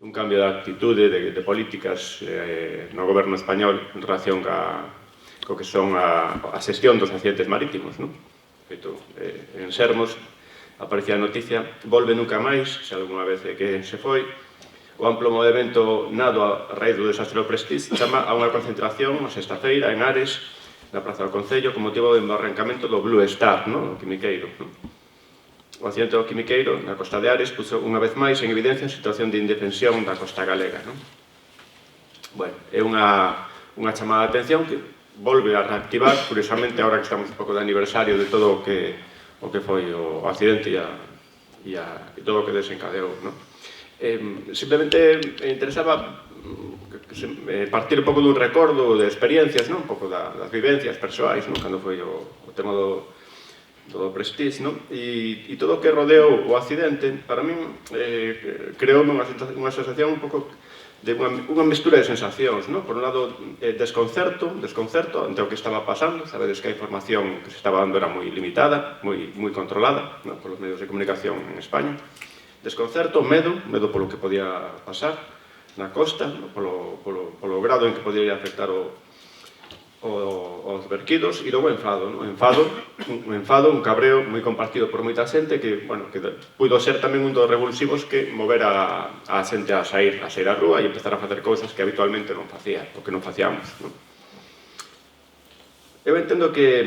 un cambio de actitude, de políticas no goberno español en relación co que son a xestión dos accidentes marítimos, non? Feito, en Sermos aparecía a noticia, volve nunca máis, se algunha vez que se foi, o amplo movimento nado a raíz do desastre do Prestige chama a unha concentración a sexta-feira en Ares, na Praza do Concello, con motivo do embarrancamento do Blue Star, non? O quimiqueiro. O accidente do quimiqueiro na costa de Ares puso unha vez máis en evidencia a situación de indefensión da costa galega, non? Bueno, é unha chamada de atención que volve a reactivar, curiosamente, agora que estamos un pouco de aniversario de todo o que foi o accidente e todo o que desencadeou, non? Simplemente me interesaba partir un pouco dun recordo de experiencias, non? Un pouco das vivencias persoais, non? Cando foi o tema do Prestige, non? E todo o que rodeou o accidente, para min, creou unha sensación un pouco de unha mestura de sensacións, non? Por un lado, desconcerto ante o que estaba pasando, sabedes que a información que se estaba dando era moi limitada, moi controlada, non? Polos medios de comunicación en España. Desconcerto, medo polo que podía pasar na costa, polo grado en que podía afectar os verquidos, e logo enfado, non? Un enfado, un cabreo moi compartido por moita xente que, bueno, que puido ser tamén un dos revulsivos que movera a xente a sair á rúa e empezar a facer cousas que habitualmente non facía, ou que non facíamos, non? Eu entendo que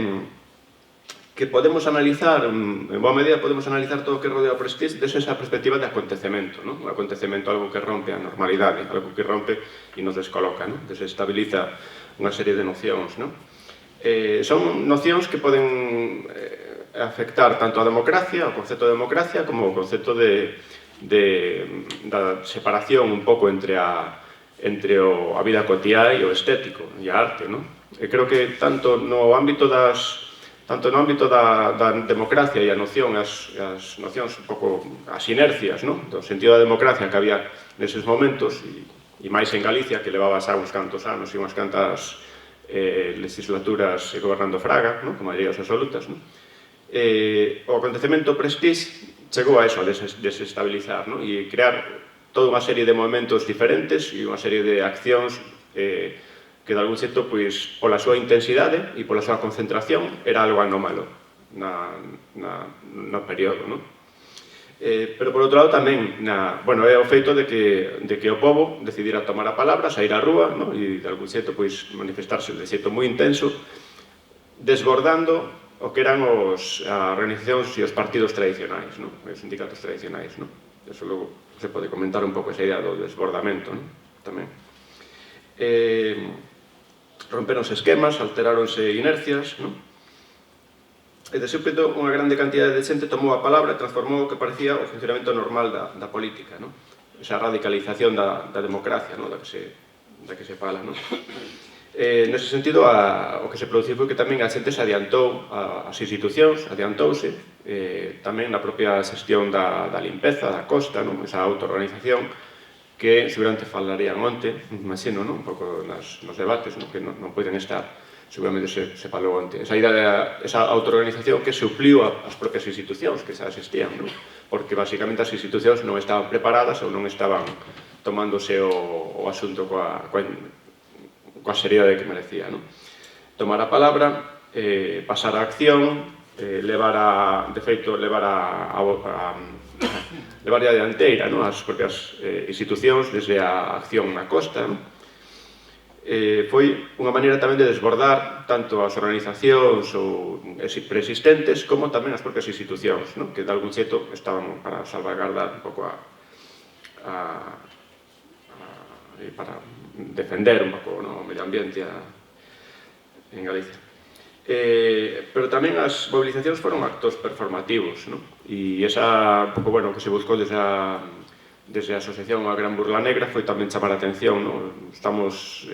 podemos analizar, en boa medida podemos analizar todo o que rodea o Prestige desde esa perspectiva de acontecemento, non? Un acontecemento, algo que rompe a normalidade, algo que rompe e nos descoloca, non? Desestabiliza unha serie de nocións, non? Son nocións que poden afectar tanto a democracia, o concepto de democracia, como o concepto da separación un pouco entre a vida cotiá e o estético, e a arte, non? E creo que tanto no ámbito da democracia e a noción, as nocións un pouco, as inercias, non? Do sentido da democracia que había neses momentos, e máis en Galicia, que levaba xa uns cantos anos e unhas cantas legislaturas gobernando Fraga, non? Con maiorías absolutas, non? O acontecemento Prestige chegou a eso, a desestabilizar, non? E crear toda unha serie de momentos diferentes e unha serie de accións que de algún xeito, pois, pola súa intensidade e pola súa concentración, era algo anómalo no período, non? Pero, por outro lado, tamén, bueno, é o feito de que o pobo decidira tomar a palabra, sair á rúa, non? E, de algún xeito, pois, manifestarse de xeito moi intenso, desbordando o que eran as organizacións e os partidos tradicionais, non? Os sindicatos tradicionais, non? Eso logo se pode comentar un pouco esa idea do desbordamento, non? Tamén. Romperonse esquemas, alteráronse inercias, non? E de súpeto unha grande cantidade de xente tomou a palabra e transformou o que parecía o funcionamento normal da política, non? Esa radicalización da democracia, non? Da que se fala, non? Nese sentido, o que se produciu foi que tamén a xente se adiantou ás institucións, adiantouse, tamén na propia xestión da limpeza, da costa, non? Esa autoorganización que seguramente falarían onte, imagino, non? Un pouco nos debates, non? Que non poden estar, seguramente se falou onte. Esa idea, esa autoorganización que supliu as propias institucións que xa existían, non? Porque, basicamente, as institucións non estaban preparadas ou non estaban tomándose o asunto coa seriedade que merecía, non? Tomar a palabra, pasar a acción, levar a dianteira, non? As propias institucións desde a acción na costa, non? Foi unha maneira tamén de desbordar tanto as organizacións preexistentes como tamén as propias institucións, non? Que de algún xeito estaban para salvaguardar un pouco para defender un pouco o medio ambiente en Galicia. Pero tamén as movilizacións foron actos performativos, non? E esa, un pouco, bueno, que se buscou desde a asociación A Gran Burla Negra foi tamén chamar a atención, non? Estamos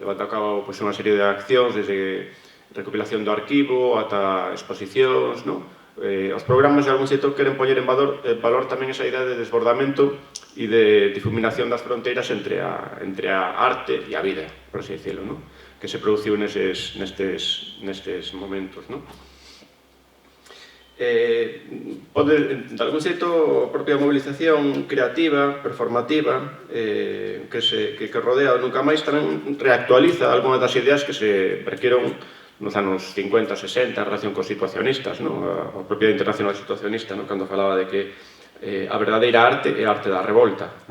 levando a cabo unha serie de accións desde recopilación do arquivo ata exposicións, non? Os programas de algún xeito queren poñer en valor tamén esa idea de desbordamento e de difuminación das fronteiras entre a arte e a vida, por así dicirlo, non? Que se produciu nestes momentos, non? pode, de algún xeito, a propia mobilización creativa, performativa, que rodea o Nunca Máis tamén reactualiza algunhas das ideas que se requiron nos anos 50, 60 en relación cos situacionistas, a propia internacional situacionista, cando falaba de que a verdadeira arte é a arte da revolta,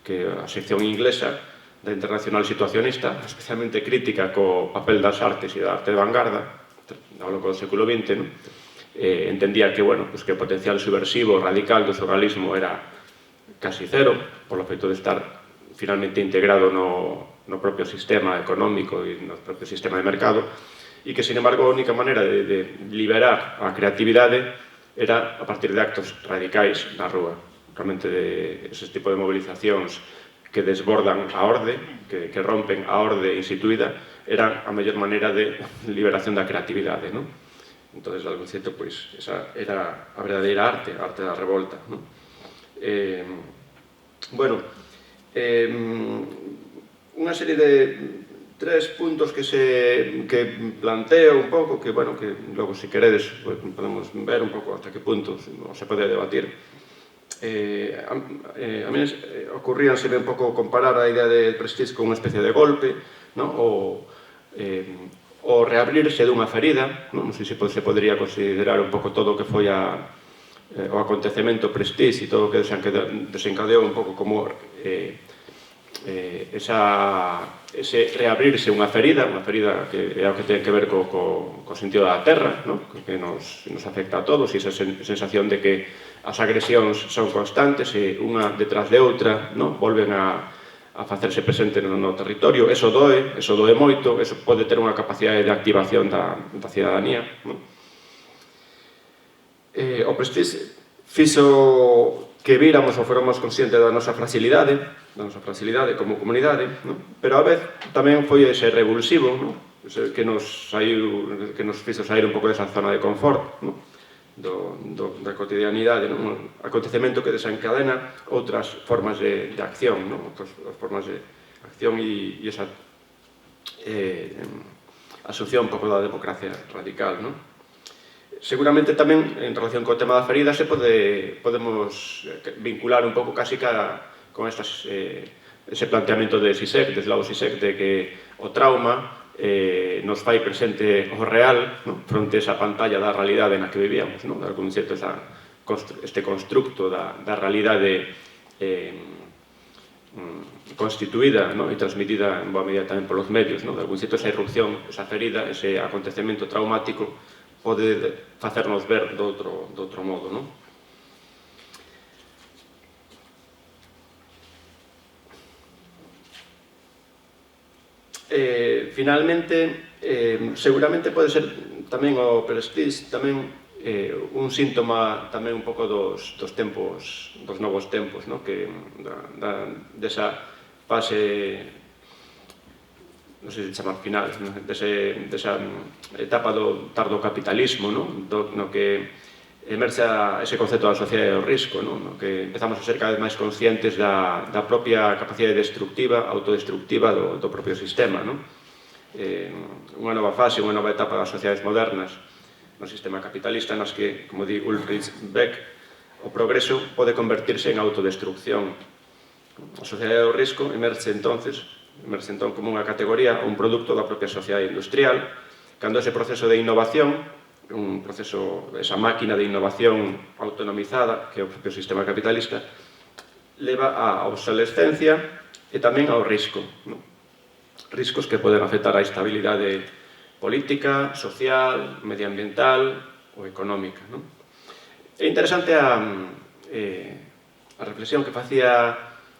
que a sección inglesa da internacional situacionista, especialmente crítica co papel das artes e da arte de vanguarda ao longo do século XX, entendía que, bueno, pues que o potencial subversivo radical do surrealismo era casi cero, polo feito de estar finalmente integrado no propio sistema económico e no propio sistema de mercado, e que, sin embargo, a única maneira de liberar a creatividade era a partir de actos radicais na rúa, realmente de ese tipo de movilizacións que desbordan a orde, que rompen a orde instituída, era a mellor maneira de liberación da creatividade, non? Entón, de algún xeito, pois, esa era a verdadeira arte, a arte da revolta, non? Bueno, unha serie de 3 puntos que planteo un pouco, que, bueno, que logo, se queredes, podemos ver un pouco hasta que punto se pode debatir. A mí ocurríanseme un pouco comparar a idea de Prestige con unha especie de golpe, o reabrirse dunha ferida, non sei se podría considerar un pouco todo o que foi o acontecemento Prestige e todo o que desencadeou un pouco como ese reabrirse unha ferida que é o que ten que ver co sentido da terra, que nos afecta a todos, e esa sensación de que as agresións son constantes e unha detrás de outra volven a facerse presente no territorio. Eso doe moito, eso pode ter unha capacidade de activación da cidadanía. O Prestige fixo que víramos ou fóramos conscientes da nosa fragilidade como comunidade, pero a vez tamén foi ese revulsivo que nos fixo sair un pouco desa zona de confort da cotidianidade, un acontecemento que desencadena outras formas de acción, outras formas de acción e esa asunción un pouco da democracia radical. Seguramente tamén, en relación co tema da ferida, podemos vincular un pouco casi con ese planteamento de Zizek, desde lado Zizek, de que o trauma nos fai presente o real fronte a esa pantalla da realidade na que vivíamos, de algún xeito este constructo da realidade constituída e transmitida en boa medida tamén polos medios, de algún xeito esa irrupción, esa ferida, ese acontecemento traumático pode facernos ver do outro modo, Finalmente, seguramente pode ser tamén o Prestige tamén un síntoma tamén un pouco dos novos tempos, desa fase, non sei se chamar final, desa etapa do tardocapitalismo, no que emerxe ese concepto da sociedade do risco, no que empezamos a ser cada vez máis conscientes da propia capacidade destructiva, autodestructiva do propio sistema. Unha nova fase, unha nova etapa das sociedades modernas no sistema capitalista nas que, como di Ulrich Beck, o progreso pode convertirse en autodestrucción. A sociedade do risco emerxe entón como unha categoría ou un produto da propia sociedade industrial, cando ese proceso de innovación, esa máquina de innovación autonomizada, que é o propio sistema capitalista, leva á obsolescencia e tamén ao risco. Riscos que poden afectar a estabilidade política, social, medioambiental ou económica. É interesante a reflexión que facía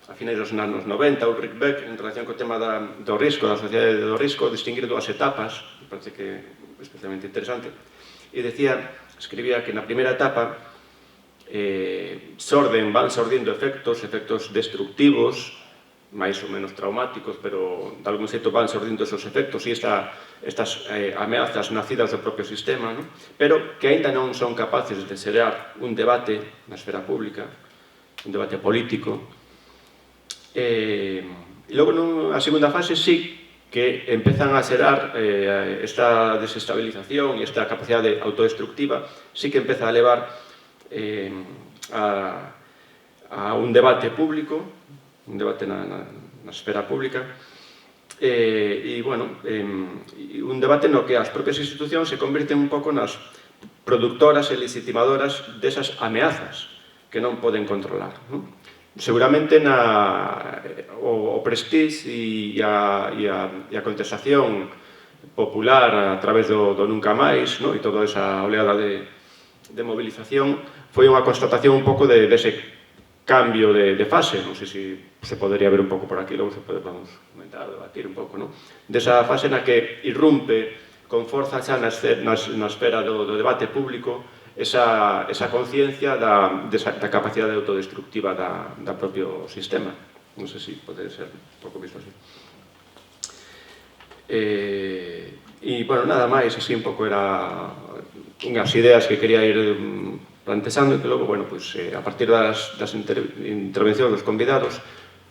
a finais dos anos 90, Ulrich Beck, en relación co tema do risco, da sociedade do risco, distinguir dúas etapas, me parece que é especialmente interesante, e escribía que na primeira etapa van sordindo efectos destructivos, máis ou menos traumáticos, pero de algún xeito van sordindo esos efectos e estas ameazas nacidas do propio sistema, pero que aínda non son capaces de xerar un debate na esfera pública, un debate político. E logo, a segunda fase, sí que empezan a xerar esta desestabilización e esta capacidade autodestructiva, sí que empeza a levar a un debate público, un debate na esfera pública, e, bueno, un debate no que as propias institucións se convirten un pouco nas productoras e legitimadoras desas ameazas que non poden controlar, non? Seguramente o prestige e a contestación popular a través do Nunca Máis, e toda esa oleada de movilización foi unha constatación un pouco dese cambio de fase. Non sei se se podería ver un pouco por aquí, logo podemos comentar, debatir un pouco, desa fase na que irrumpe con forza xa na esfera do debate público esa conciencia da capacidade autodestructiva da propio sistema. Non sei se pode ser un pouco visto así. E, bueno, nada máis, así un pouco era unhas ideas que quería ir plantexando e que logo, bueno, a partir das intervencións dos convidados,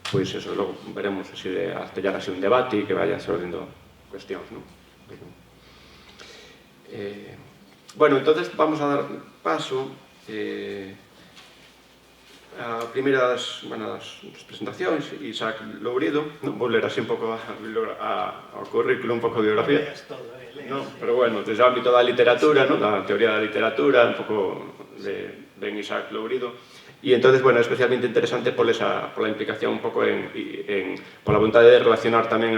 pois eso, logo veremos así de artellar así un debate e que vaya sordindo cuestións, non? Bueno, entonces vamos a dar paso a primeiras presentacións. Isaac Lourido, vou ler así un pouco ao currículo, un pouco de biografía, pero bueno, desde o ámbito da literatura, da teoría da literatura, un pouco ben Isaac Lourido, e entonces, bueno, é especialmente interesante pola implicación un pouco pola vontade de relacionar tamén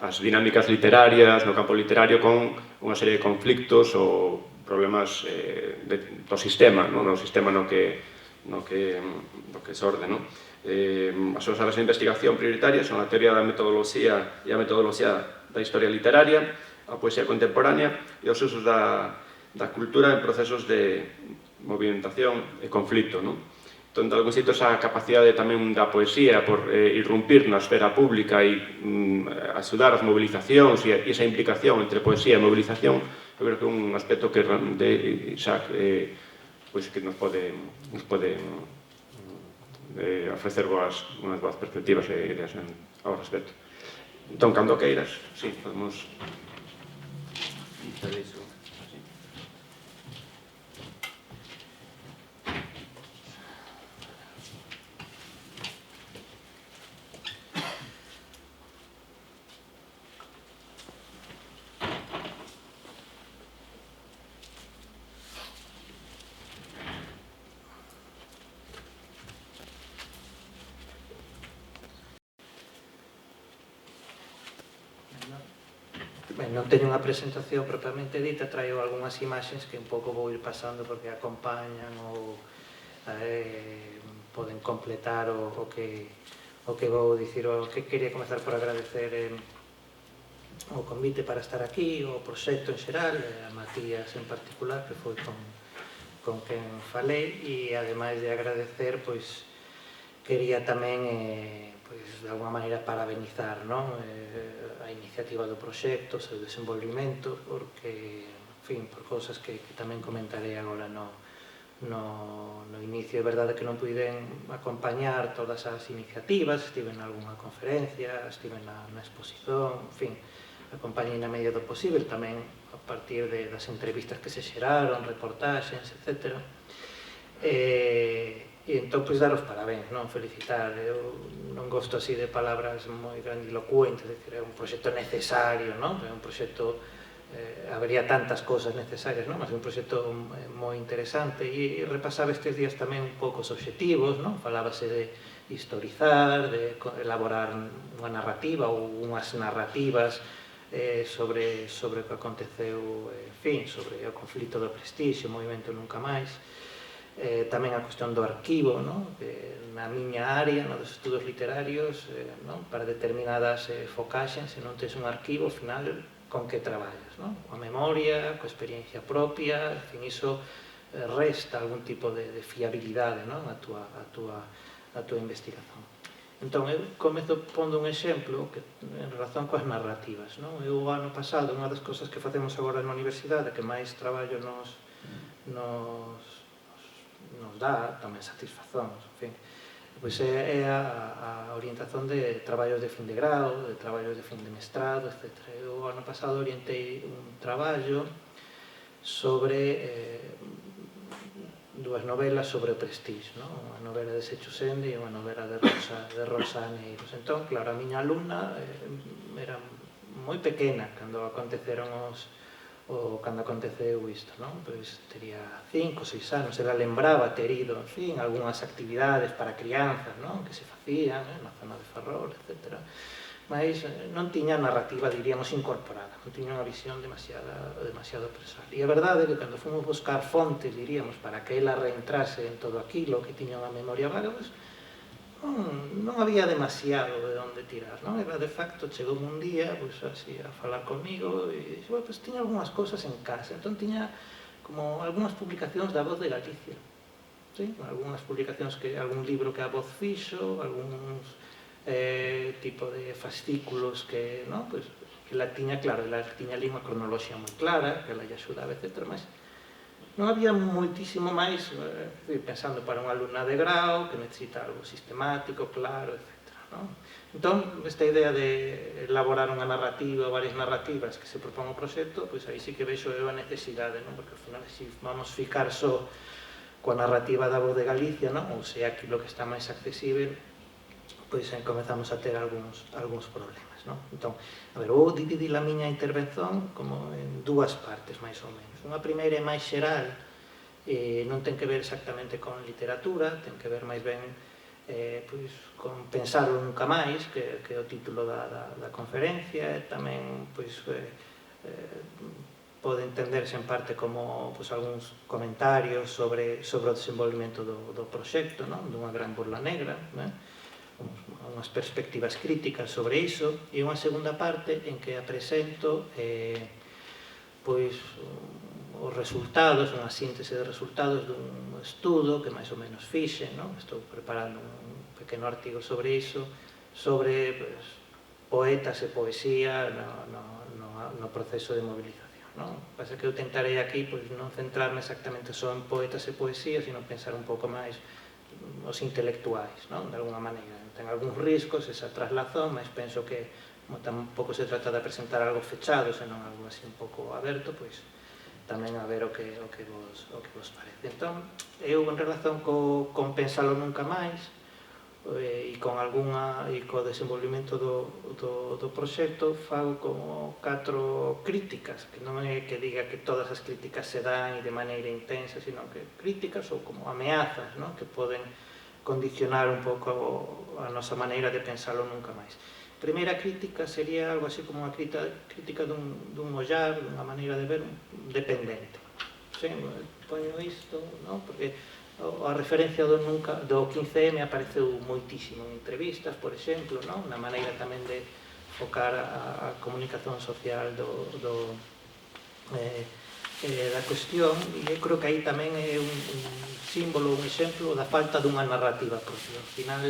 as dinámicas literarias no campo literario con unha serie de conflictos ou problemas do sistema, no sistema no que xorde. As súas áreas de investigación prioritarias son a teoría da metodoloxía e a metodoloxía da historia literaria, a poesía contemporánea e os usos da cultura en procesos de movimentación e conflito. Entón, de algún xeito, esa capacidade tamén da poesía por irrumpir na esfera pública e axudar as mobilizacións e esa implicación entre poesía e movilización, eu creo que é un aspecto que de Isaac que nos pode ofrecer unhas boas perspectivas e ideas ao respecto. Entón, cando queiras, sí, podemos fazer iso. Non teño unha presentación propiamente dita, traio algunhas imaxes que un pouco vou ir pasando porque acompañan ou poden completar o que vou dicir. O que quería comezar por agradecer o convite para estar aquí, o proxecto en xeral, a Matías en particular, que foi con quen falei, e ademais de agradecer, pois quería tamén de alguma maneira parabenizar a iniciativa do proxecto, o seu desenvolvimento, porque, en fin, por cousas que tamén comentarei agora no inicio. É verdade que non puiden acompañar todas as iniciativas, estive en algunha conferencia, estive na exposición, en fin, acompañei na medida do posible, tamén a partir das entrevistas que se xeraron, reportaxes, etc. E entón, pois, daros parabéns, felicitar. Eu non gosto así de palabras moi grandilocuentes, é un proxecto necesario, é un proxecto, habería tantas cousas necesarias, mas é un proxecto moi interesante. E repasaba estes días tamén un pouco os obxectivos, falábase de historizar, de elaborar unha narrativa ou unhas narrativas sobre o que aconteceu, en fin, sobre o conflito do Prestige, o movimento Nunca Máis. Tamén a cuestión do arquivo, na miña área, dos estudos literarios, para determinadas focaxes, se non tens un arquivo, ao final, con que traballas? Coa memoria, coa experiencia propia, en fin, iso resta algún tipo de fiabilidade a túa investigación. Entón, eu comezo pondo un exemplo en relación coas narrativas. Eu, o ano pasado, unha das cousas que facemos agora na universidade, que máis traballo nos dá, tamén satisfazóns, en fin, pois é a orientación de traballos de fin de grado, de traballos de fin de mestrado, etc. Eu ano pasado orientei un traballo sobre dúas novelas sobre o Prestige, non? Unha novela de Secho Sende e unha novela de Rosa Aneiros. Entón, claro, a miña alumna era moi pequena cando aconteceron cando aconteceu isto, non? Pois tería 5 ou 6 anos, ela lembraba ter ido, en fin, algunhas actividades para crianzas, non? Que se facían na zona de Ferrol, etc. Mas non tiña narrativa, diríamos, incorporada, non tiña unha visión demasiado persoal. E a verdade é que cando fomos buscar fontes, diríamos, para que ela reentrase en todo aquilo que tiña unha memoria vaga, pues, non había demasiado de onde tirar, non? Ela, de facto, chegou un día, pues, así, a falar comigo e dixo, bueno, pues, tiña algunhas cosas en casa. Entón, tiña como algunhas publicacións da Voz de Galicia, ¿sí? Algunhas publicacións algún libro que a Voz fixo, algúns tipo de fascículos que, ¿no? Pues, que ela tiña, claro, ela tiña ali unha cronoloxía moi clara, que ela lle axudaba, etc. Mas non había moitísimo máis, pensando para unha alumna de grau, que necesita algo sistemático, claro, etc. ¿No? Entón, esta idea de elaborar unha narrativa, varias narrativas que se propón o proxecto, pois aí sí que vexo eu a necesidade, non? Porque ao final, se vamos ficar só coa narrativa da Voz de Galicia, non? Ou sea, aquilo que está máis accesible, pois comezamos a ter algúns problemas, non? Entón, a ver, vou dividir a miña intervención como en dúas partes, máis ou menos. Unha primeira é máis xeral, non ten que ver exactamente con literatura, ten que ver máis ben pois, con Pensalo nunca máis, que é o título da conferencia, e tamén pois, pode entenderse en parte como pois, algúns comentarios sobre o desenvolvimento do proxecto, non? Dunha gran burla negra, non? Unhas perspectivas críticas sobre iso, e unha segunda parte en que apresento pois os resultados, unha síntese de resultados dun estudo que máis ou menos fixe, non? Estou preparando un pequeno artigo sobre iso, sobre pois, poetas e poesía no proceso de movilización, non? Pasa que eu tentarei aquí pois, non centrarme exactamente só en poetas e poesía, sino pensar un pouco máis os intelectuais, non? De alguna maneira. Ten algúns riscos esa traslazón, mas penso que como tampouco se trata de presentar algo fechado, senón algo así un pouco aberto, pois tamén a ver o que vos parece. Entón, eu en relación con Pensalo nunca máis e co desenvolvimento do proxecto fago como 4 críticas, que non é que diga que todas as críticas se dan de maneira intensa, sino que críticas ou como ameazas, non? Que poden condicionar un pouco a nosa maneira de pensalo nunca máis. A primeira crítica sería algo así como unha crítica dun ollar, dunha maneira de ver dependente. Sí, poño isto, non? Porque a referencia do 15M apareceu moitísimo en entrevistas, por exemplo, non? Unha maneira tamén de focar a comunicación social da cuestión, e eu creo que aí tamén é un símbolo, un exemplo da falta dunha narrativa propia. Ao final,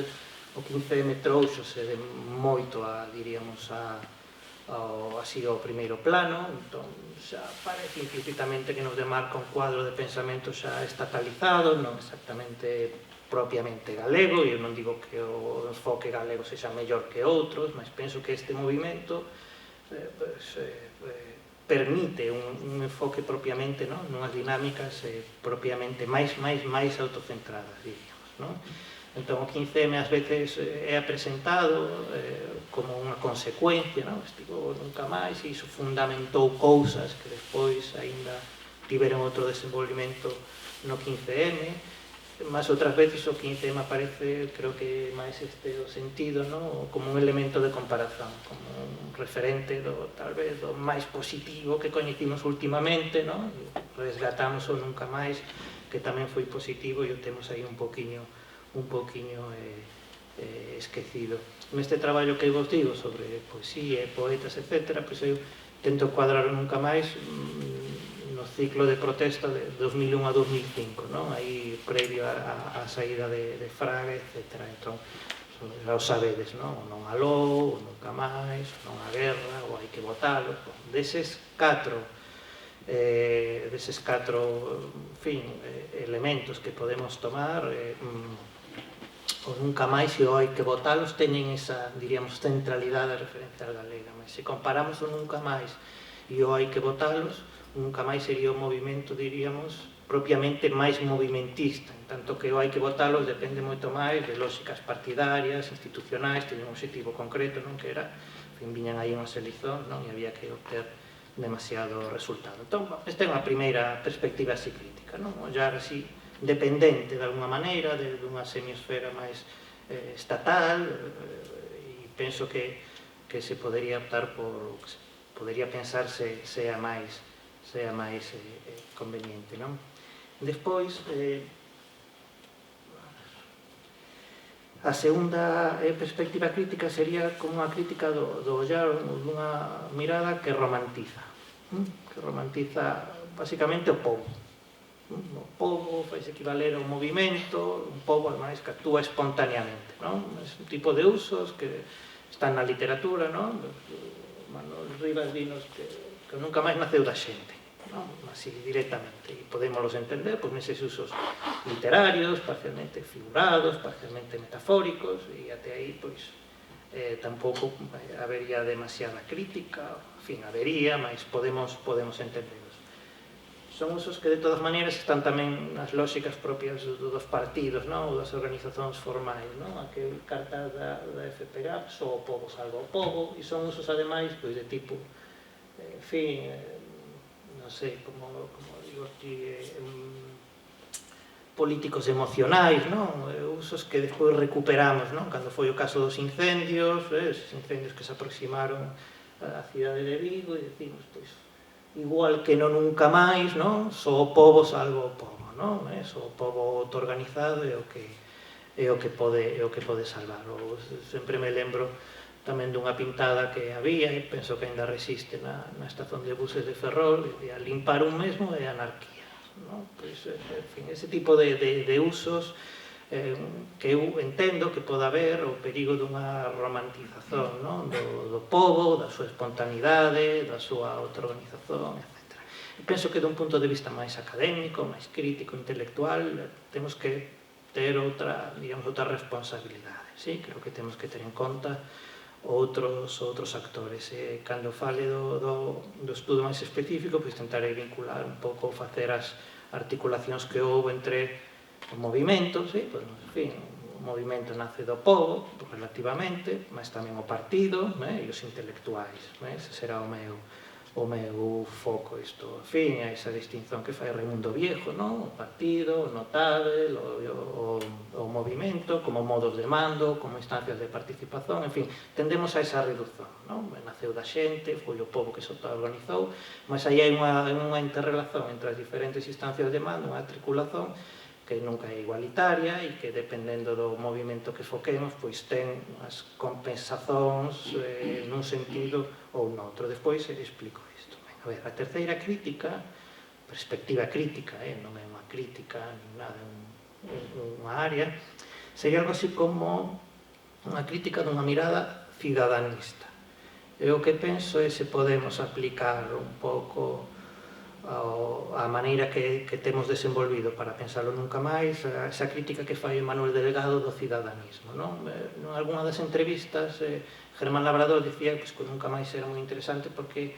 o 15M trouxose de moito diríamos, así ao primeiro plano, entón xa parece implícitamente que nos demarca un cuadro de pensamento xa estatalizado, non exactamente propiamente galego, e eu non digo que o enfoque galego sexa mellor que outros, mas penso que este movimento permite un enfoque propiamente, non? Nunhas dinámicas propiamente máis autocentradas, diríamos, non? Entón, o 15M ás veces é apresentado como unha consecuencia, non? Estivo nunca máis e iso fundamentou cousas que despois aínda tiveron outro desenvolvimento no 15M, mas outras veces o 15M aparece, creo que máis o sentido, non? Como un elemento de comparación, como un referente tal vez do máis positivo que coñecimos últimamente, non? Resgatamos o nunca máis, que tamén foi positivo e o temos aí un poquinho esquecido. Neste traballo que vos digo sobre poesía, poetas, etc., pois eu tento cuadrar nunca máis no ciclo de protesta de 2001 a 2005, non? Aí previo á saída de Fraga, etc. Entón, xa o sabedes, non? O non aló, o nunca máis, o non á guerra, o hai que votalo. Deses 4 elementos que podemos tomar, o nunca máis e o hai que votalos teñen esa, diríamos, centralidade referencial galega, mas se comparamos o nunca máis e o hai que votalos, nunca máis sería un movimento, diríamos, propiamente máis movimentista, en tanto que o hai que votalos depende moito máis de lógicas partidarias, institucionais, teñen un objetivo concreto, non, que era, en fin, viñan aí unhas eleccións, non, e había que obter demasiado resultado. Entón, esta é unha primeira perspectiva así crítica, non, ollar así dependente de alguna maneira de unha semiosfera máis estatal, e penso que se podería optar por, podería pensarse sea máis conveniente, non? Despois, a segunda perspectiva crítica sería como unha crítica do ollar, dunha mirada que romantiza basicamente o pobo. O pobo fai equivaler a un movimento, un pobo ademais que actúa espontaneamente, non? É un tipo de usos que están na literatura, non? Manuel Rivas dinos que nunca máis naceu da xente, non? Así directamente, e podémoslos entender pois neses usos literarios, parcialmente figurados, parcialmente metafóricos, e até aí pois tampouco habería demasiada crítica, en fin, habería, mas podemos entenderlos. Son usos que de todas maneiras están tamén nas lógicas propias dos partidos, non? Ou das organizacións formais, non? Aquel cartaz da FPGA, só o pobo salva o pobo, e son usos ademais pois, de tipo, en fin, non sei como digo aquí, políticos emocionais, non? Usos que despois recuperamos, non? Cando foi o caso dos incendios, esos incendios que se aproximaron á cidade de Vigo, e decimos, pois, igual que no nunca máis, non? Só o pobo salva o pobo, non? Só o pobo autoorganizado é o que pode salvar. Sempre me lembro tamén dunha pintada que había, e penso que ainda resiste na estación de buses de Ferrol, e a limpar un mesmo é anarquía, non? Pois, en fin, ese tipo de usos que eu entendo que pode haber o perigo dunha romantización, non? Do pobo, da súa espontaneidade, da súa autoorganización, etc. E penso que dun punto de vista máis académico, máis crítico, intelectual, temos que ter outra responsabilidade, sí? Creo que temos que ter en conta outros actores. Cando fale do estudo máis específico, pois tentarei vincular un pouco, facer as articulacións que houve entre o movimento, sí? Pois, en fin, o movimento nace do povo, relativamente, mas tamén o partido, e os intelectuais, ese será o meu foco, isto, en fin, a esa distinción que fai Raimundo Viejo, non? O partido, o notável, o movimento, como modos de mando, como instancias de participación, en fin, tendemos a esa reducción, non? Naceu da xente, foi o povo que se autoorganizou, mas aí hai unha interrelación entre as diferentes instancias de mando, unha articulación que nunca é igualitaria e que dependendo do movimento que foquemos pois ten as compensacións nun sentido ou noutro. Despois explico isto. A ver, a terceira crítica, perspectiva crítica, non é unha crítica nin nada, unha área, sería algo así como unha crítica dunha mirada cidadanista. E o que penso é se podemos aplicar un pouco a maneira que temos desenvolvido para pensarlo nunca máis, esa crítica que fai Manuel Delgado do cidadanismo, non? En algunha das entrevistas Germán Labrador dicía que nunca máis era moi interesante porque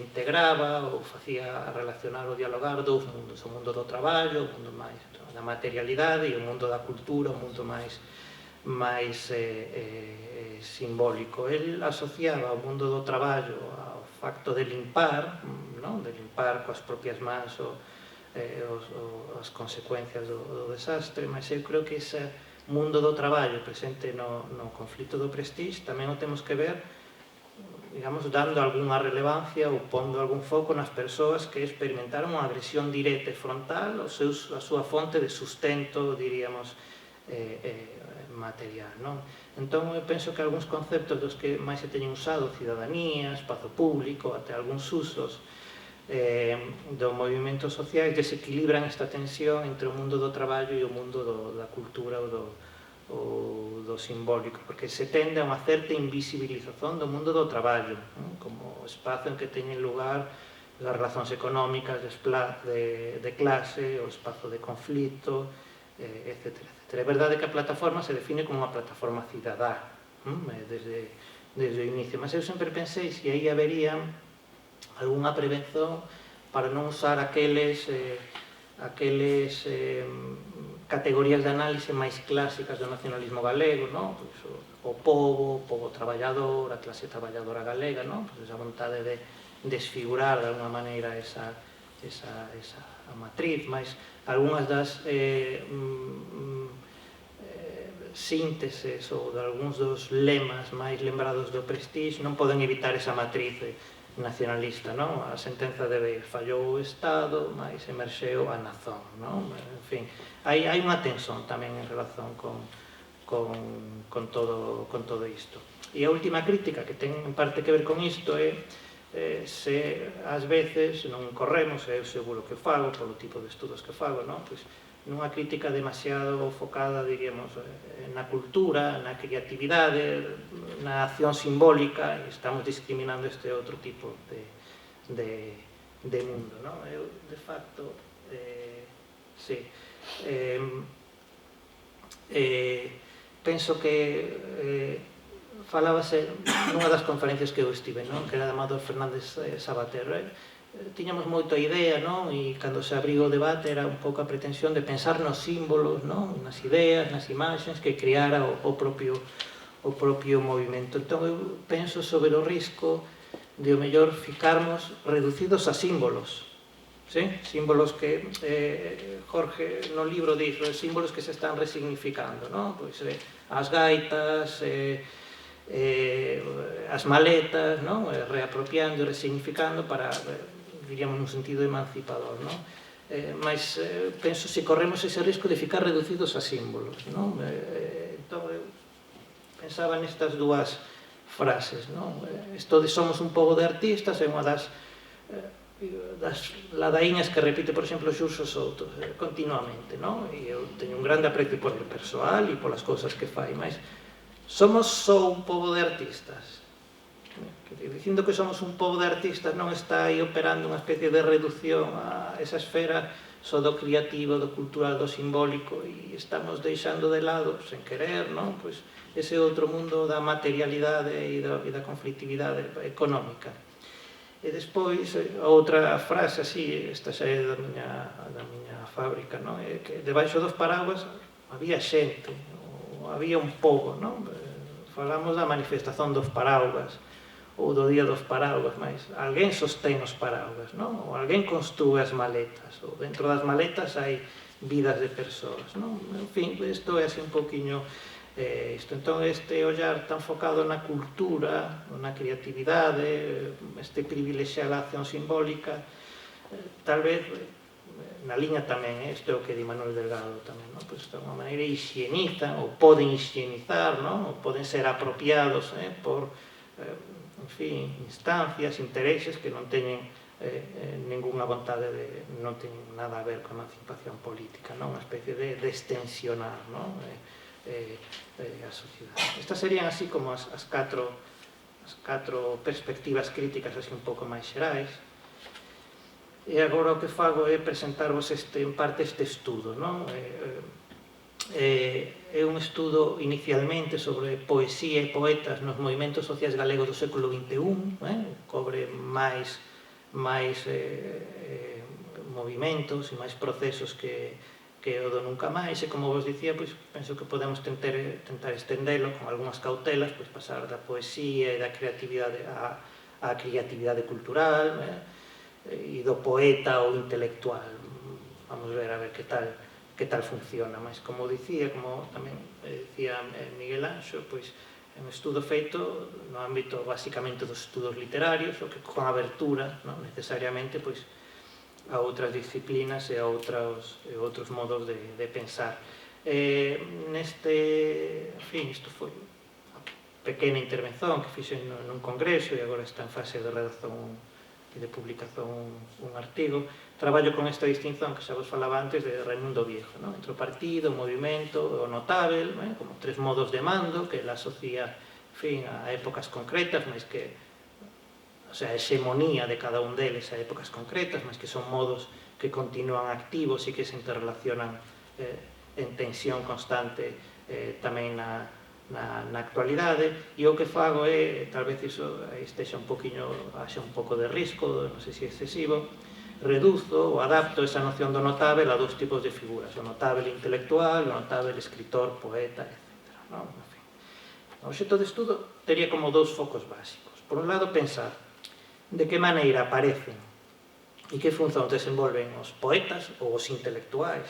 integraba ou facía relacionar ou dialogar dous mundos, o mundo do traballo, o mundo máis da materialidade, e o mundo da cultura, o mundo máis simbólico. El asociaba o mundo do traballo ao facto de limpar, non? De limpar coas propias mans as consecuencias do desastre, mas eu creo que ese mundo do traballo presente no conflito do Prestige tamén o temos que ver, digamos, dando algunha relevancia ou pondo algún foco nas persoas que experimentaron unha agresión directa e frontal a súa fonte de sustento, diríamos, material, non? Entón, eu penso que algúns conceptos dos que máis se teñen usado, cidadanía, espazo público, até algúns usos do movimento social desequilibran esta tensión entre o mundo do traballo e o mundo da cultura ou do simbólico, porque se tende a unha certa invisibilización do mundo do traballo, como espazo en que teñen lugar as relacións económicas de clase, o espazo de conflito, etc. É verdade que a plataforma se define como unha plataforma cidadá desde o inicio, mas eu sempre pensei se aí habería algunha prevención para non usar aqueles categorías de análise máis clásicas do nacionalismo galego, non? Pois o pobo traballador, a clase traballadora galega, non? Pois esa vontade de desfigurar de alguna maneira esa matriz, mas algunhas das sínteses ou de algúns dos lemas máis lembrados do Prestige non poden evitar esa matriz nacionalista, non? A sentenza de fallou o Estado, mas emerxeu a nazón, non? En fin, hai unha tensión tamén en relación con todo isto. E a última crítica que ten en parte que ver con isto é se ás veces non corremos, eu seguro que fago, polo tipo de estudos que fago, non? Pois nunha crítica demasiado focada, diríamos, na cultura, na creatividade, na acción simbólica, e estamos discriminando este outro tipo de mundo, non? Eu, de facto, sí, penso que falábase nunha das conferencias que eu estive, non? Que era de Amador Fernández Sabater, tiñamos moito a idea, non? E cando se abriu o debate era un pouco a pretensión de pensar nos símbolos, non? Nas ideas, nas imaxes que creara o propio movimento. Entón eu penso sobre o risco de o mellor ficarmos reducidos a símbolos, sí? Símbolos que Jorge no libro dice, símbolos que se están resignificando, non? Pois as gaitas, as maletas, non? Reapropiando, resignificando para, diríamos, nun sentido emancipador, non? Mas penso se corremos ese risco de ficar reducidos a símbolos, non? Entón eu pensaba nestas dúas frases, non? Isto de somos un pobo de artistas é unha das ladaíñas que repite, por exemplo, Xurxo Souto continuamente, non? E eu teño un grande aprecio por el persoal e polas cousas que fai, mas somos só un pobo de artistas. Dicindo que somos un pobo de artistas non está aí operando unha especie de reducción a esa esfera só do creativo, do cultural, do simbólico, e estamos deixando de lado, sen querer, non? Pois ese outro mundo da materialidade e da conflictividade económica. E despois, outra frase así, esta xa é da miña fábrica, non? É que debaixo dos paraguas había xente, ou había un pobo, non? Falamos da manifestación dos paraugas, ou do día dos paraugas, mas alguén sostén os paraugas, non? Ou alguén construe as maletas, ou dentro das maletas hai vidas de persoas, non? En fin, isto é así un poquinho isto. Entón, este ollar tan focado na cultura, na creatividade, este privilexiar a acción simbólica, tal vez na liña tamén, isto é o que di Manuel Delgado tamén, non? Pois de alguma maneira higienizan, ou poden higienizar, non? Ou poden ser apropiados por en fin, instancias, intereses que non teñen ninguna vontade de, non teñen nada a ver con a emancipación política, non? Unha especie de extensionar, non? A sociedade. Estas serían así como as catro perspectivas críticas así un pouco máis xerais. E agora o que fago é presentarvos en parte este estudo, non? É un estudo inicialmente sobre poesía e poetas nos movimentos sociais galegos do século XXI, cobre máis movimentos e máis procesos que o do nunca máis, e como vos dicía, pois penso que podemos tentar estendelo con algunhas cautelas, pois pasar da poesía e da creatividade á creatividade cultural, e do poeta ao intelectual. Vamos ver a ver que tal funciona, mas como dicía, como tamén dicía Miguel Anxo, pois é un estudo feito no ámbito basicamente dos estudos literarios, o que con abertura, non necesariamente, pois a outras disciplinas e a outros modos de pensar. Neste, en fin, isto foi unha pequena intervención que fixen nun congreso e agora está en fase de redacción e de publicación un artigo. Traballo con esta distinción que xa vos falaba antes de Raimundo Viejo, non? Entre o partido, o movimento, o notável, como tres modos de mando que la asocia, en fin, a épocas concretas, mas que, o sea, a hexemonía de cada un deles a épocas concretas, mas que son modos que continúan activos e que se interrelacionan en tensión constante tamén na actualidade, e o que fago é, tal vez iso estexa un poquinho, haxa un pouco de risco, non sei se é excesivo, reduzo ou adapto esa noción do notável a dous tipos de figuras, o notável intelectual, o notável escritor, poeta, etc. Non? En fin. O obxecto de estudo tería como dous focos básicos. Por un lado, pensar de que maneira aparecen e que función desenvolven os poetas ou os intelectuais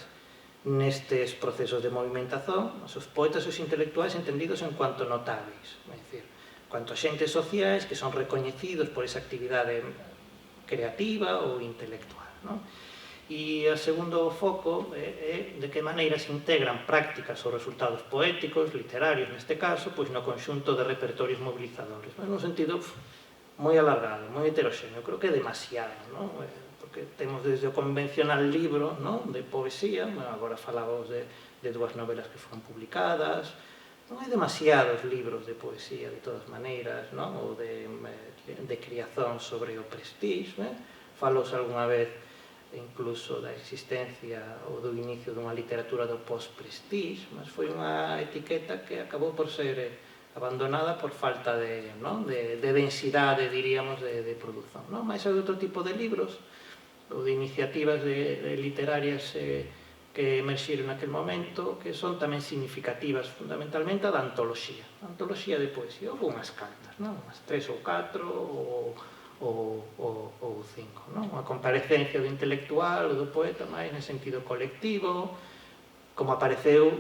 nestes procesos de movimentación, os poetas e os intelectuais entendidos en cuanto notáveis, é dicir, cuanto xentes sociais que son recoñecidos por esa actividade creativa ou intelectual. Non? E o segundo foco é de que maneira se integran prácticas ou resultados poéticos, literarios neste caso, pois no conxunto de repertorios mobilizadores, mas nun sentido moi alargado, moi heteroxéneo, creo que é demasiado, non? Porque temos desde o convencional libro, non? De poesía, agora falábamos de dúas novelas que foron publicadas, non hai demasiados libros de poesía de todas maneiras, non? Ou de criazón sobre o prestige, falos algunha vez incluso da existencia ou do inicio dunha literatura do post-prestige, mas foi unha etiqueta que acabou por ser abandonada por falta de densidade, diríamos, de produción. Mais hai outro tipo de libros ou de iniciativas literarias que emerxiron naquele momento, que son tamén significativas, fundamentalmente a da antoloxía de poesía, houve unhas cantas, unhas 3 ou 4 ou 5, a comparecencia do intelectual ou do poeta máis en sentido colectivo, como apareceu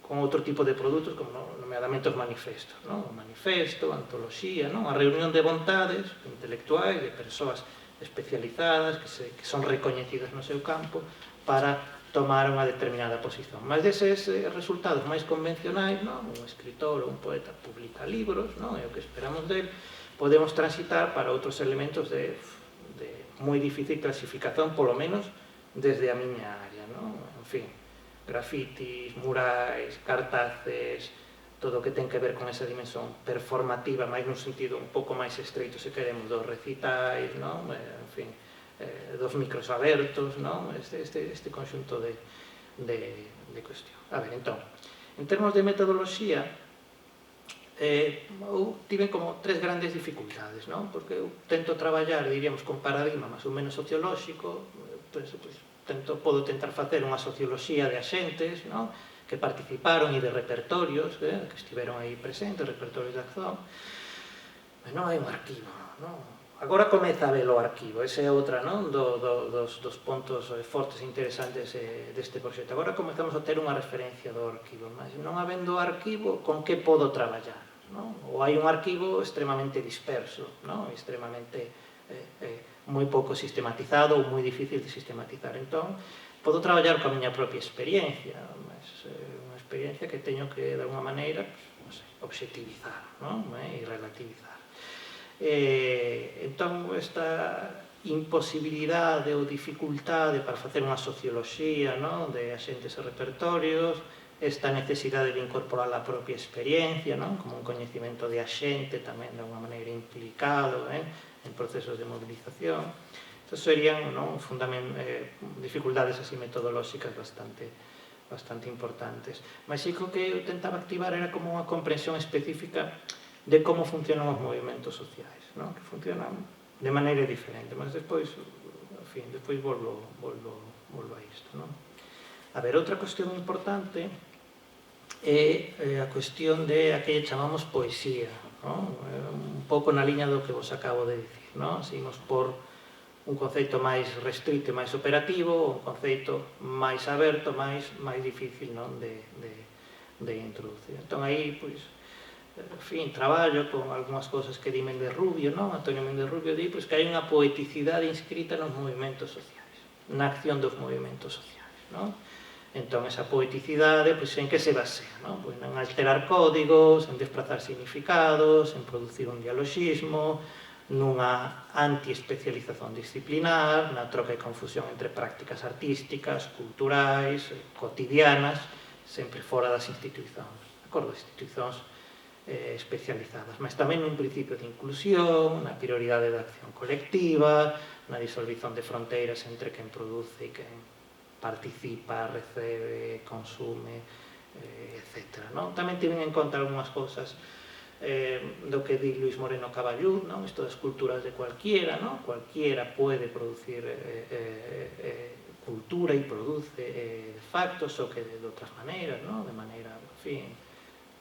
con outro tipo de produtos, como nomeadamente os manifestos, o manifesto, a antoloxía, a reunión de vontades intelectuais, de persoas especializadas, que son recoñecidas no seu campo, para tomar unha determinada posición. Mas deses resultados máis convencionais, un escritor ou un poeta publica libros, é o que esperamos del, podemos transitar para outros elementos de moi difícil clasificación, polo menos desde a miña área. En fin, grafitis, murais, cartaces, todo o que ten que ver con esa dimensión performativa, máis nun sentido un pouco máis estreito, se queremos, dos recitais, en fin, dos micros abertos, este conxunto de cuestión. A ver, entón, en termos de metodoloxía, eu tive como tres grandes dificultades, porque eu tento traballar, diríamos, con paradigma máis ou menos sociolóxico, podo tentar facer unha socioloxía de axentes que participaron e de repertorios que estiveron aí presentes, repertorios de acción, mas non hai un arquivo, Agora comeza a ver o arquivo, esa é outra dos pontos fortes e interesantes deste proxecto. Agora comezamos a ter unha referencia do arquivo, mas non habendo arquivo, con que podo traballar? Ou hai un arquivo extremamente disperso, extremamente moi pouco sistematizado ou moi difícil de sistematizar. Entón, podo traballar coa miña propia experiencia, mas unha experiencia que teño que, de alguma maneira, obxectivizar e relativizar. Entón, esta imposibilidade ou dificultade para facer unha socioloxía de axentes e repertorios, esta necesidade de incorporar a propia experiencia como un coñecimento de axente tamén de alguma maneira implicado en procesos de movilización. Estas serían dificultades así metodolóxicas bastante importantes. Mas sí que o que eu tentaba activar era como unha comprensión específica de como funcionan os movimentos sociais, que funcionan de maneira diferente, mas despois, en fin, despois volvo a isto. A ver, outra cuestión importante é a cuestión de a que chamamos poesía, un pouco na liña do que vos acabo de dicir, seguimos por un conceito máis restrito e máis operativo, un conceito máis aberto, máis difícil de introducir. Entón, aí, pois, en fin, traballo con algunhas cousas que di Méndez Rubio, Antonio Méndez Rubio di que hai unha poeticidade inscrita nos movimentos sociais, na acción dos movimentos sociais. Entón, esa poeticidade, en que se basea? En alterar códigos, en desplazar significados, en producir un dialogismo, nunha anti-especialización disciplinar, na troca e confusión entre prácticas artísticas, culturais, cotidianas, sempre fora das institucións, das institucións especializadas, mas tamén nun principio de inclusión, na prioridade da acción colectiva, na disolvición de fronteiras entre quen produce e quen participa, recebe, consume, etc. Non? Tamén tiven en conta algunhas cousas do que di Luis Moreno Caballú, non? Isto das culturas de cualquiera, non? Cualquiera pode producir cultura e produce factos, o que de outras maneiras, non? De maneira, en fin,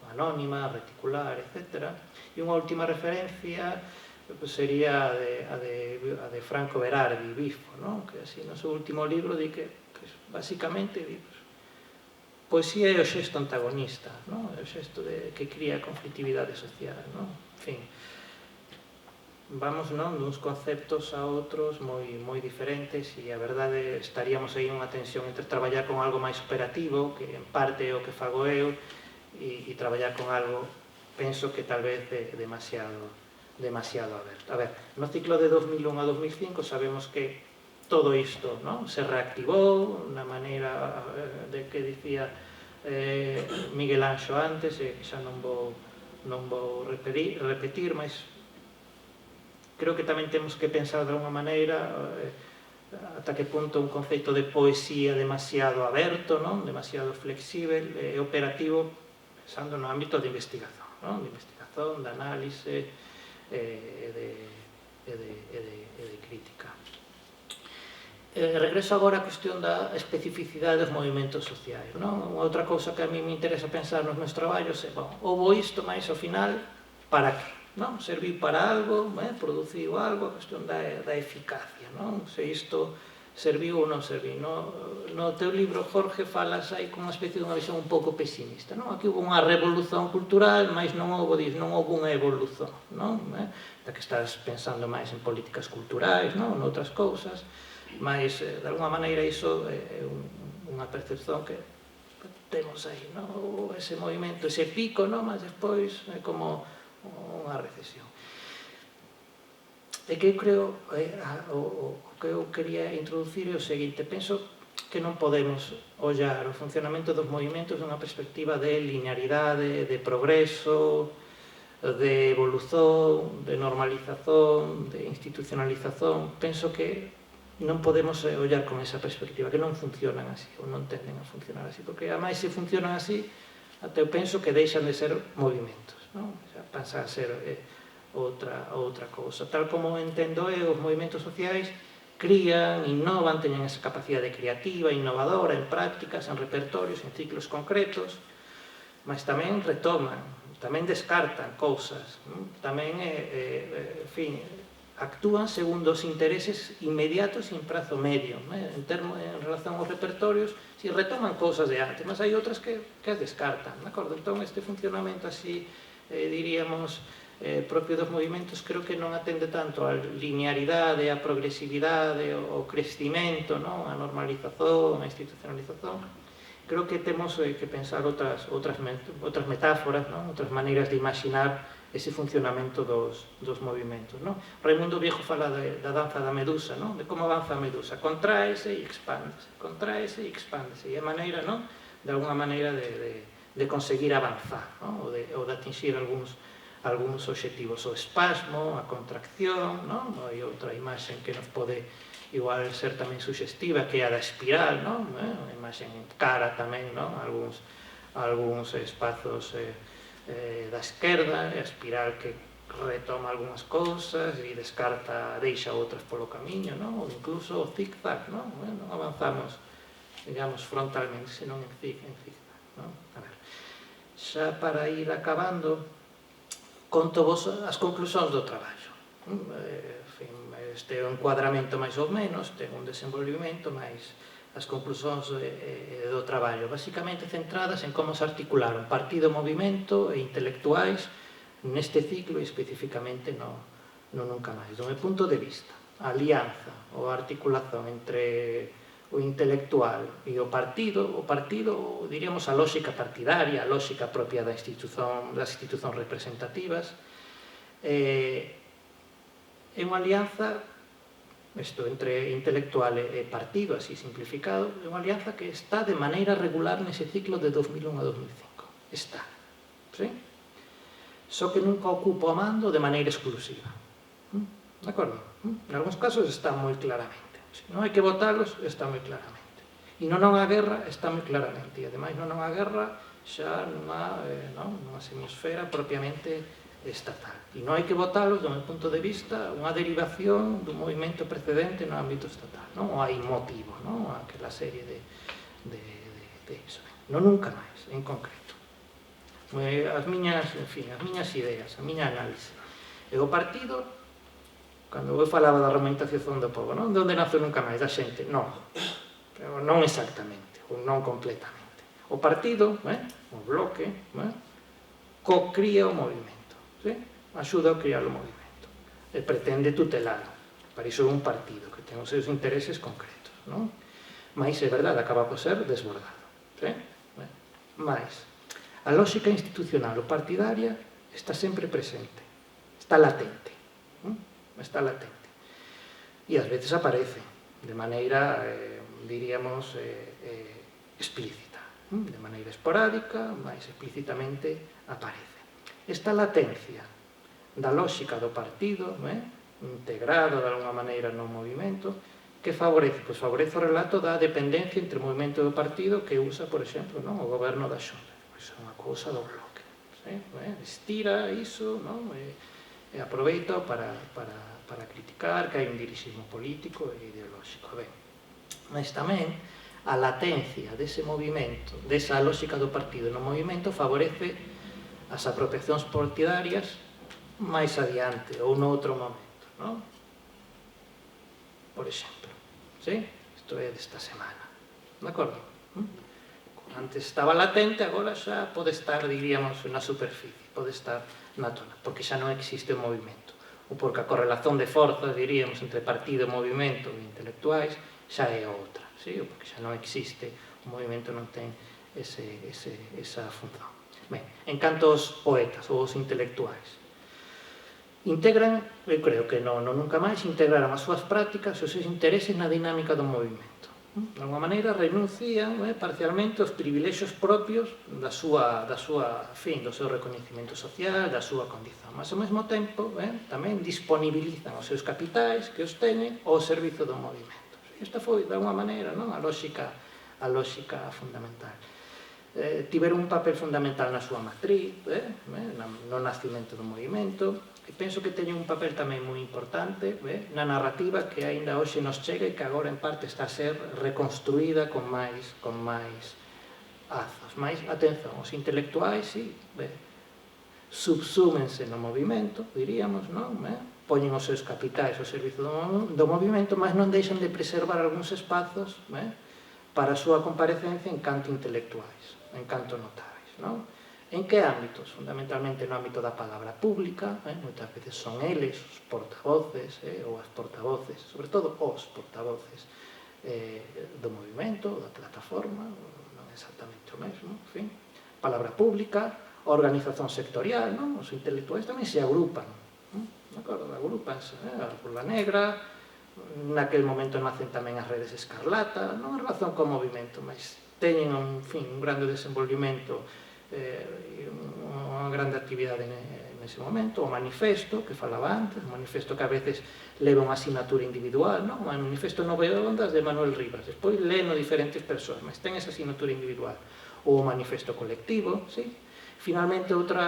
anónima, reticular, etc. E unha última referencia sería a de Franco Berardi, Bifo, non? Que así no seu último libro di que basicamente di, poesía é o xesto antagonista, non? É o xesto que cría conflictividade social, non? En fin, vamos, non, duns conceptos a outros moi diferentes, e a verdade estaríamos aí nunha tensión entre traballar con algo máis operativo, que en parte é o que fago eu, e traballar con algo, penso que tal vez é demasiado aberto. A ver, no ciclo de 2001 a 2005 sabemos que todo isto, non, se reactivou na maneira de que dicía Miguel Anxo antes, e xa non vou repetir, mas creo que tamén temos que pensar de alguma maneira ata que punto un conceito de poesía demasiado aberto, non, demasiado flexível e operativo, pensando no ámbito de investigación, non, de investigación, de análise e de crítica. Regreso agora á cuestión da especificidade dos movimentos sociais, non? Outra cousa que a mí me interesa pensar nos meus traballos é, bon, houbo isto, mas ao final, para que? Non? Serviu para algo, produciu algo, a cuestión da eficacia, non? Se isto serviu ou non serviu. No teu libro, Jorge, falas aí con unha especie de unha visión un pouco pesimista, non? Aquí houve unha revolución cultural, mas non houve unha evolución, non? Da que estás pensando máis en políticas culturais, non? Noutras cousas, mas, de alguma maneira, iso é unha percepción que temos aí, non? Ese movimento, ese pico, non? Mas despois é como unha recesión. E que eu creo, o que eu quería introducir é o seguinte: penso que non podemos ollar o funcionamento dos movimentos dunha perspectiva de linearidade, de progreso, de evolución, de normalización, de institucionalización. Penso que non podemos ollar con esa perspectiva, que non funcionan así, ou non tenden a funcionar así, porque ademais se funcionan así, até eu penso que deixan de ser movimentos, non? Xa pasa a ser outra cousa. Tal como entendo eu, os movimentos sociais crían, innovan, teñen esa capacidade creativa, innovadora, en prácticas, en repertorios, en ciclos concretos, mas tamén retoman, tamén descartan cousas, tamén, en fin, actúan segundo os intereses inmediatos e en prazo medio, en relación aos repertorios, si retoman cousas de antes, mas hai outras que as descartan, de acordo? Entón, este funcionamento así, diríamos, propio dos movimentos, creo que non atende tanto a linearidade, a progresividade, o crecimento, a normalización, a institucionalización. Creo que temos que pensar outras metáforas, outras maneiras de imaginar ese funcionamento dos movimentos. Raimundo Viejo fala da danza da medusa, de como avanza a medusa, contraese e expándese, e a maneira, de alguna maneira, de conseguir avanzar, ou de atingir algúns obxectivos, o espasmo, a contracción, hai outra imaxe que nos pode igual ser tamén suxestiva, que é a da espiral, a imaxe en cara tamén, algúns espazos da esquerda, a espiral que retoma algunhas cousas e descarta, deixa outras polo camiño, ou incluso o zig-zag, non avanzamos, digamos, frontalmente, senón en zig-zag. A ver, xa para ir acabando, conto vos as conclusións do traballo. Este é un encuadramento máis ou menos, ten un desenvolvimento, máis as conclusións do traballo, basicamente centradas en como se articularon partido, movimento e intelectuais neste ciclo e especificamente no Nunca Máis. Do meu punto de vista, a alianza ou a articulación entre o intelectual e o partido, diríamos, a lógica partidaria, a lógica propia das institucións representativas, é unha alianza, isto, entre intelectual e partido, así simplificado, é unha alianza que está de maneira regular nese ciclo de 2001 a 2005. Está, sí? Só que nunca ocupa o mando de maneira exclusiva. De acordo? En algúns casos está moi claramente. Non hai que votalos, está moi claramente. E no non a guerra está moi claramente, e ademais no non a guerra xa nunha semisfera propiamente estatal. E non hai que votalos, do meu punto de vista, unha derivación dun movimento precedente no ámbito estatal. Non hai motivo, non? Aquela serie de iso. Non nunca máis, en concreto. As miñas ideas, a miña análise. E o partido, cando eu falaba da romantización do povo, non? De onde nace nunca máis? Da xente? Non. Pero non exactamente, ou non completamente. O partido, o bloque, co-cría o movimento, axuda a criar o movimento, e pretende tutelado. Para iso é un partido que ten os seus intereses concretos, non? Mais é verdade, acaba por ser desbordado. Mais, a lógica institucional ou partidaria está sempre presente, está latente, e ás veces aparece de maneira, diríamos, explícita, de maneira esporádica, máis explícitamente aparece. Esta latencia da lógica do partido, integrado de alguma maneira no movimento, que favorece? Pois favorece o relato da dependencia entre o movimento do partido que usa, por exemplo, o goberno da Xunta. Pois é unha cousa do bloque. Estira iso, e aproveita para criticar que hai un dirixismo político e ideolóxico. Mas tamén a latencia dese movimento, desa lógica do partido no movimento, favorece as apropiacións partidarias máis adiante ou noutro momento, non? Por exemplo, isto é desta semana, de acordo? Antes estaba latente, agora xa pode estar, diríamos, na superficie, pode estar na tona, porque xa non existe o movimento, ou porque a correlación de forzas, diríamos, entre partido, movimento e intelectuais xa é outra, ou porque xa non existe, o movimento non ten esa función. Ben, en canto aos poetas ou aos intelectuais, integran, eu creo que non nunca máis, integraron as súas prácticas e os seus intereses na dinámica do movimento. De alguma maneira renuncian parcialmente aos privilexios propios do seu recoñecimento social, da súa condición, mas ao mesmo tempo tamén disponibilizan os seus capitais que os teñen ao servizo do movimento. Esta foi, de alguma maneira, a lógica fundamental. Tiveron un papel fundamental na súa matriz, no nacimento do movimento, e penso que teñen un papel tamén moi importante na narrativa que aínda hoxe nos chega e que agora en parte está a ser reconstruída con máis azos. Mais, atención, os intelectuais subsúmense no movimento, diríamos, poñen os seus capitais ao servizo do movimento, mas non deixan de preservar algúns espazos para a súa comparecencia en canto intelectuais, en canto notáveis, non? En que ámbitos? Fundamentalmente no ámbito da palabra pública, moitas veces son eles os portavoces ou as portavoces, sobre todo os portavoces do movimento, da plataforma, non exactamente o mesmo, en fin. Palabra pública, organización sectorial, os intelectuais tamén se agrupan, agrupanse, a Burla Negra, naquel momento nacen tamén as redes Escarlata, non en relación co movimento, mas teñen un grande desenvolvimento e unha grande actividade nese momento. O manifesto, que falaba antes, o manifesto que a veces leva unha asignatura individual, o manifesto 9 ondas de Manuel Rivas, despois leno diferentes persoas, mas ten esa asignatura individual. O manifesto colectivo, finalmente outro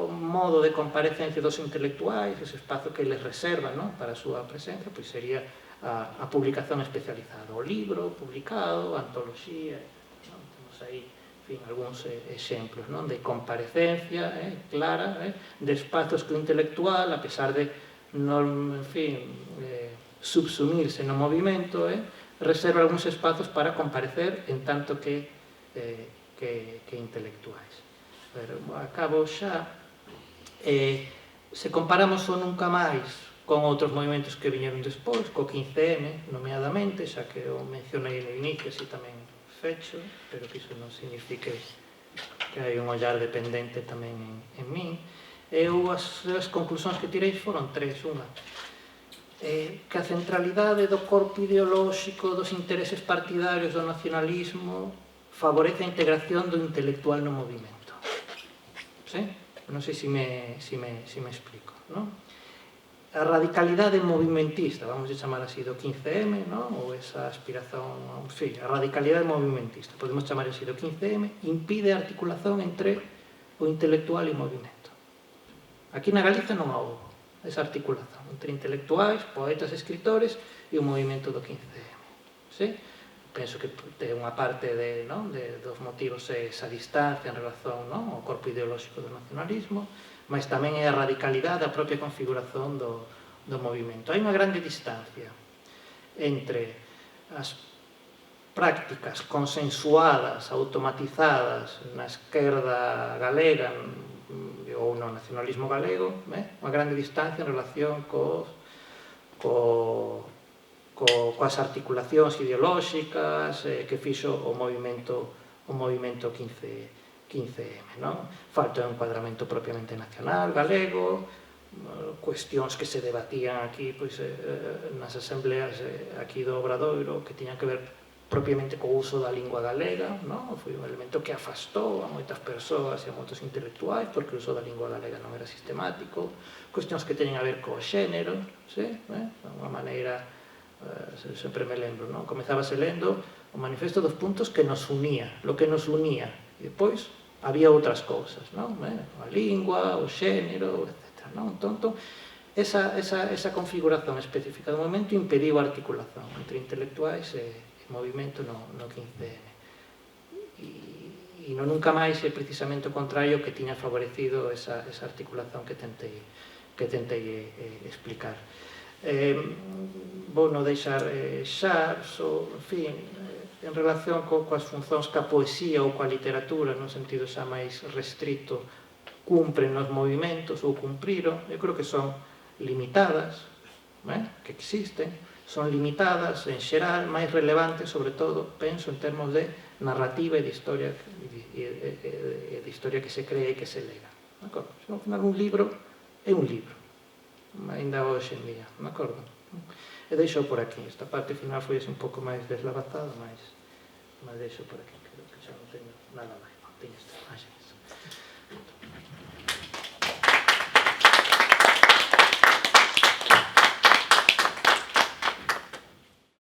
modo de comparecencia dos intelectuais, ese espazo que les reserva para a súa presencia, pois sería a publicación especializada, o libro publicado, a antoloxía, temos aí algúns exemplos de comparecencia clara de espazos que o intelectual, a pesar de non subsumirse no movimento, reserva algúns espazos para comparecer en tanto que intelectuais. Acabo xa. Se comparamos o nunca máis con outros movimentos que viñeron despois, co 15M, nomeadamente, xa que o mencionei no inicio, así tamén fecho, pero que iso non signifique que hai un ollar dependente tamén en min. As conclusións que tirei foron tres. Unha, que a centralidade do corpo ideolóxico, dos intereses partidarios do nacionalismo favorece a integración do intelectual no movimento. Non sei se me explico, non? a radicalidade movimentista, vamos a chamar así, do 15M, non? Ou esa aspiración, en fin, a radicalidade movimentista, podemos chamar así, do 15M, impide a articulación entre o intelectual e o movimento. Aquí na Galiza non houve esa articulación entre intelectuais, poetas, escritores e o movimento do 15M. Sí? Penso que unha parte dos motivos é esa distancia en relación ao corpo ideolóxico do nacionalismo, mas tamén é a radicalidade da propia configuración do movimento. Hai unha grande distancia entre as prácticas consensuadas, automatizadas na esquerda galega ou no nacionalismo galego, unha grande distancia en relación coas articulacións ideolóxicas que fixo o movimento 15M, non? Falta un encuadramento propiamente nacional, galego, cuestións que se debatían aquí nas asembleas aquí do Obradoiro que tiñan que ver propiamente co uso da lingua galega, non? Foi un elemento que afastou a moitas persoas e a moitos intelectuais porque o uso da lingua galega non era sistemático, cuestións que teñen a ver co xénero, sí? Unha maneira, sempre me lembro, non? Comezabase lendo o manifesto dos puntos que nos unía, lo que nos unía, e depois había outras cousas, non? A lingua, o xénero, etc. Entón, esa configuración específica do movimento impediu a articulación entre intelectuais e movimento no 15M. E no nunca máis é precisamente o contrario que tiña favorecido esa articulación que tentei explicar. Vou non deixar xa, en fin, en relación coas funcións que a poesía ou coa literatura, no sentido xa máis restrito, cumpren nos movimentos ou cumpriron, eu creo que son limitadas, que existen, son limitadas en xeral, máis relevantes, sobre todo, penso en termos de narrativa e de historia que se crea e que se lega. Ao final, un libro é un libro, ainda hoxe en día, de acordo? E deixo por aquí, esta parte final foi un pouco máis deslavazada, mas deixo por aquí, creo que xa non teño nada máis, non teño estas imaxes.